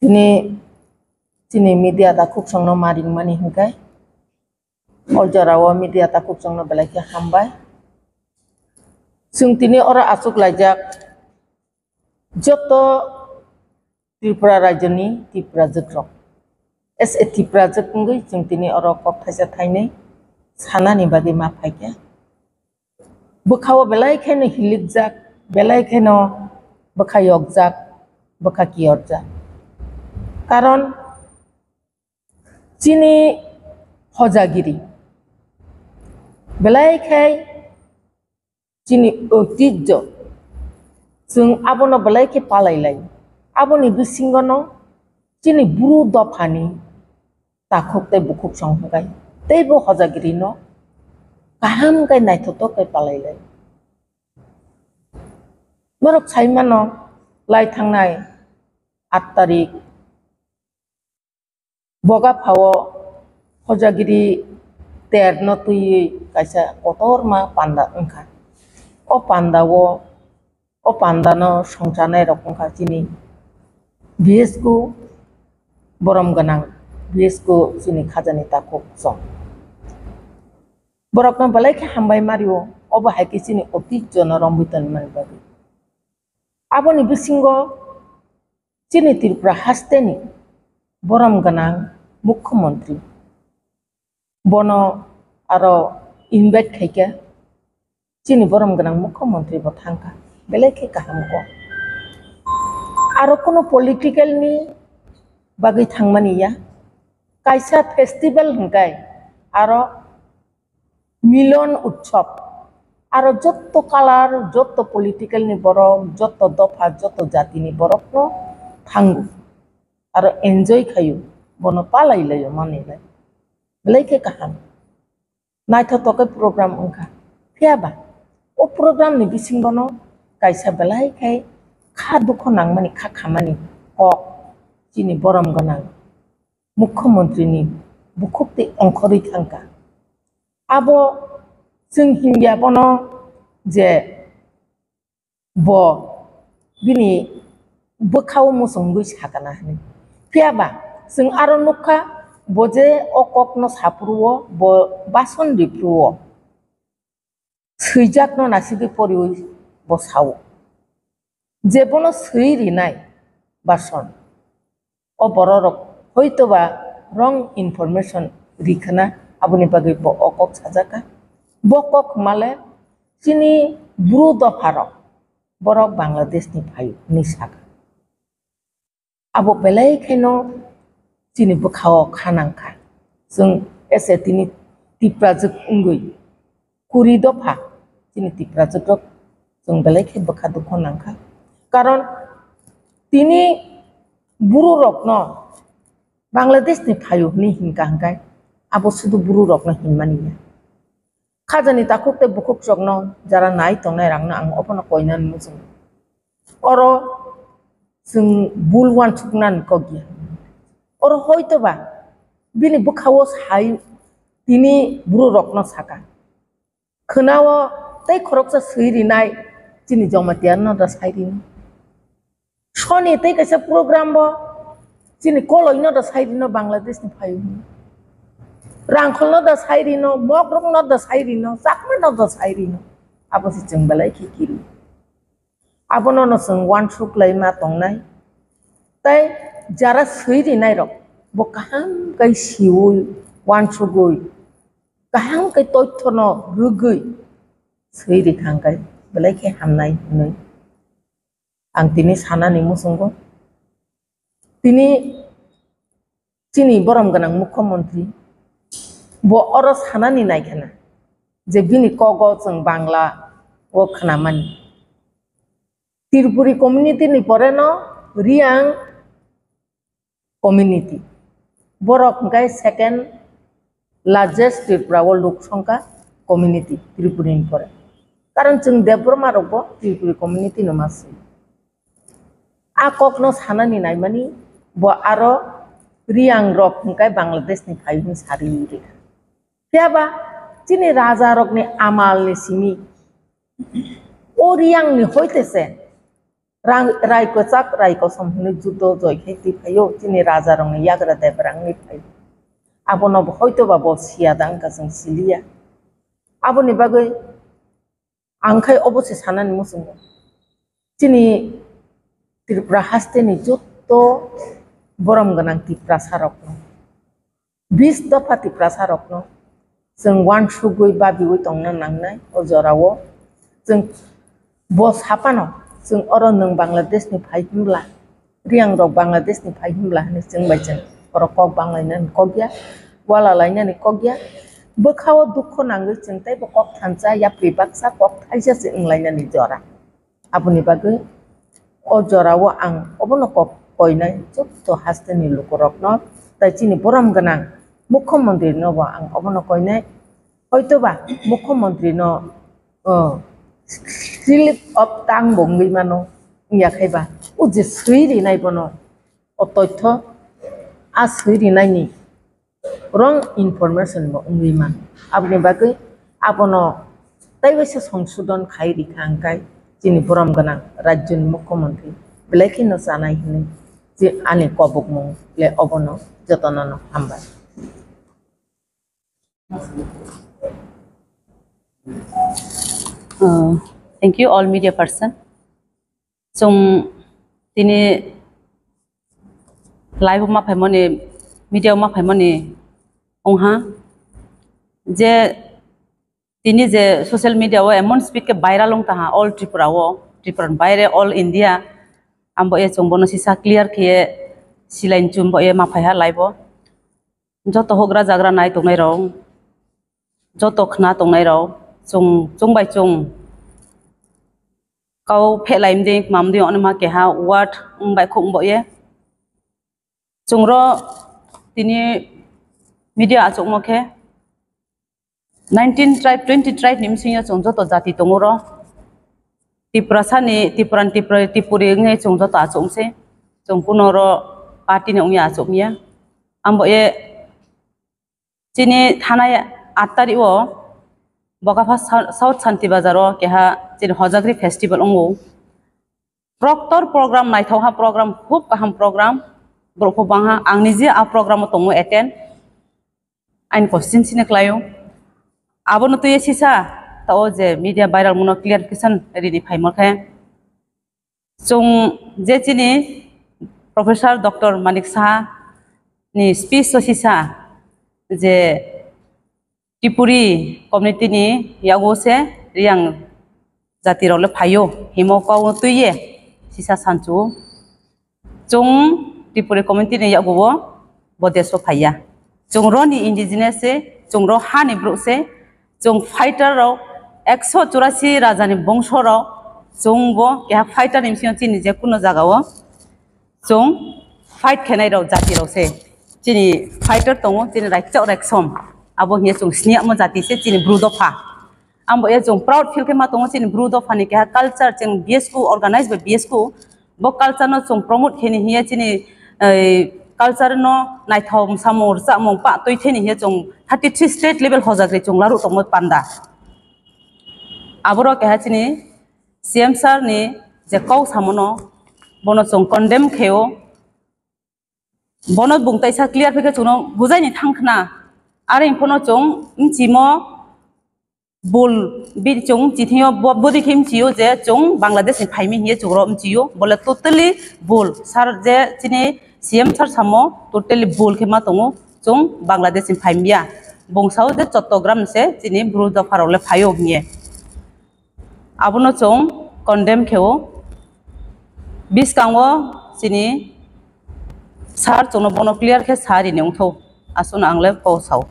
Ini media takuk songno maring mani hingkai. Ojarawa media takuk songno belaki hambai. Sung tini ora asuk lajak joto Tripura rajani Tripura jekrok. Tripura jekunggai sung tini ora kok thaisa thainai sanani bagi ma phaikya. Bukhawa belai kheno hilik jak belai kheno bukhayok jak bukhakiyor jak. Karon chini hojagiri belai khai chini ঐতিহ্য जों abono belai ke palailai aboni bisingono chini buru dofani takhok tai bukhuk songhagai teibo hojagiri no kaham kai naithoto kai palailai morok saimano lai thangnai 8 tarik boga phawo hojagiri terno tui kaisa kotor ma panda ongkha o pandano songjanai rok ongkha chini BSku borom ganang BSku chini khajani takhok song borokno balai khe hambai mario obo haike chini ঐতিহ্য no rombitan manbagi aboni bisingo chini Tripura hasteni borom ganang मुख्यमंत्री बनो आरो invite खाइके चीनी Boram गनां मुख्यमंत्री बो थांखा बेलेखे काहाम को आरो कोनो पॉलिटिकल नि बागै थांमानिया कायसा फेस्टिवल हंगाय आरो मिलन उत्सव आरो जत्तो कालार जत्तो पॉलिटिकल नि बरक जत्तो दफा जत्तो जाति नि बरक नो थांगु आरो एन्जॉय खायो bono palai layo mani lai belai ke kaham naitho tokai program ongkha phiaba o program ni bisingono kaisa belai khai kha dukho nangmani kha khamani kok chini borom ganang मुख्यमंत्री ni bukhukti ongkhori thangka abo जों hingia bono je bo bini bokhaw musonggui sakana hani phiaba जों आरो नुखा बजे अककनो साप्रुओ बो बासन दिप्रुओ सैजाकनो नासिगै परिउ बसाव जेबनो सैरिनाय बासन अ बररक हयतोबा रंग information रिखना आबुनि बागै ब अकक साजाका बकक माले चिनि ब्रु दफारक बरक बांलादेशनि फायु निसाका आबो बेलाय खेनो chini bukhao khanangkha जों एसे तिनि Tripura jek ungui kuri dofa chini Tripura jek जों belai khe bukha dukho nangkha karon tini buru rokno Bangladesh ni phayu ni hingka hangkai abo sudu buru rokno hinmaniya khajani takhukte bukhuk chokno jara nai tongnai rangno ang opono koinan mujung oro जों bulwan chuknan kogia और हयतोबा बिनि बुखाव साइ तिनि ब्रु रकनो साका खोनाव तै खरकसा सैरिनाय तिनि जमातियान न दा साइरिनो सनि तै कैसा प्रोग्राम बो तिनि कलयनो दा साइरिनो बांलादेश नि फायु रांखलनो दा साइरिनो मगरंनो दा साइरिनो जाकमनो दा साइरिनो आबोसि जों बलाय खिकिरि आबोनो न जों वान सुक्लाय मा तंनाय तै jara siri nai rok bo kaham kai siui wan sugui kaham kai toithono rugui siri khangkai belai ke hamnai nei ang tini sanani musungo tini chini borom ganang मुख्यमंत्री bo oro sanani nai khana je bini kogo जों bangla o khanamani Tripuri community ni poreno riang community borok gai second largest Tripura lok songkha community Tripura ni pore karon जों debroma rokbo Tripura community no masi akokno sanani naimani bo aro riang rok gai Bangladesh ni phayu sari re phiaba chini raja rok ni amal ni simi o riang ni hoitese rai ko chak rai ko somhni judo joi kheti phayo chini raja rong ni yagra de brang ni phai abono hoito ba bo sia dang ka jeng silia aboni bagai angkai obose sanan musung chini Tripura haste ni jutto borom ganang Tripura sarok no 20 dofa Tripura sarok no jeng wan sugui babiwi tongna nangnai o jorao jeng bo sapano jeng oro nang Bangladesh ni phai himla riang rok Bangladesh ni phai himla ni jeng bai jeng oro kok Bangladesh ni kokya wala laina ni kokya bokhawo dukho nangui jeng tai bo kok thancha yapri baksa kok thaisa jeng laina ni jora aboni bagai o jorao ang obono kok koinai jutto haste ni lukorok no tai chini borom ganang Mukhyamantri no ba ang obono koinai hoito ba Mukhyamantri no slip of tongue bongui mano yakai ba uji suiri nai bono o toitho a suiri nai ni wrong information bo ungui man abni bagai abono taiwaisa songsodon khai rikangkai chini borom ganang rajyo ni Mukhyamantri belai no sanai hini je ani kobok mong le obono jotono hambai Thank you all media person. Tini live ma phaimoni media ma phaimoni ongha je tini je social media wo emon speak ke viral ong taha all Tripura wo Tripura baire all India ambo e chongbono sisa clear ke silain chumbo e ma phaiha live wo joto hogra jagra nai tongnai ro joto khna tongnai ro chung bai chung kau phelaim ding mam ding on ma ke ha what bai khum bo ye chungro tini media achok mo khe 19 tribe 20 tribe nimsinya chung joto jati tongoro Tripura sani Tripuri nge chung joto achok se chung punoro party ne ongya achok mia ambo ye chini thanai 8 tarikh o Bokapha South Shanti Bazaro keha chini Hojagri festival ongo proctor program naithauha program khub kaham program borokho bangha angni je a program tongo attend ain question sine klayo abono to yesisa tao je media viral mono clarification rini phaimor kha chung je chini Professor Dr. Manik Saha ni speech so sisa je Tripuri community ni yago se riang jati role phayo himo kau tuye sisa sanchu chung Tripuri community ni yago bo deso phaya chung ro ni indigenous se chung ro ha ni bro se chung fighter ro 184 raja ni bongso ro chung bo ke fighter ni sion chini je kuno jaga o chung fight khenai ro jati ro se chini fighter tongo chini rakchau raksom abo hia chung snia mo jati se chini brudofa ambo ye chung proud feel ke ma tongo chini brudofa ni ke culture chung BSQ organized by BSQ bo culture no chung promote kheni hia chini culture no naithom samor chamong pa toi theni hia chung 33 state level hojagre chung laru tongo panda aboro ke ha chini CM sir ni je kau samono bono chung condemn kheo bono bungtai sa clear pheke chung bujai ni thangkhna are infono chung chimo bul bi chung chithio bodi khim chiyo je chung Bangladesh ni phaimi hie chugro chiyo bole totally bul sar je chini CM sar samo totally bul khema tongo chung Bangladesh ni phaimia bongsao je Chattogram se chini brudo farole phayo hie abono chung condemn kheo biskango chini sar chung bono clear khe sari neungtho asuna angle pausau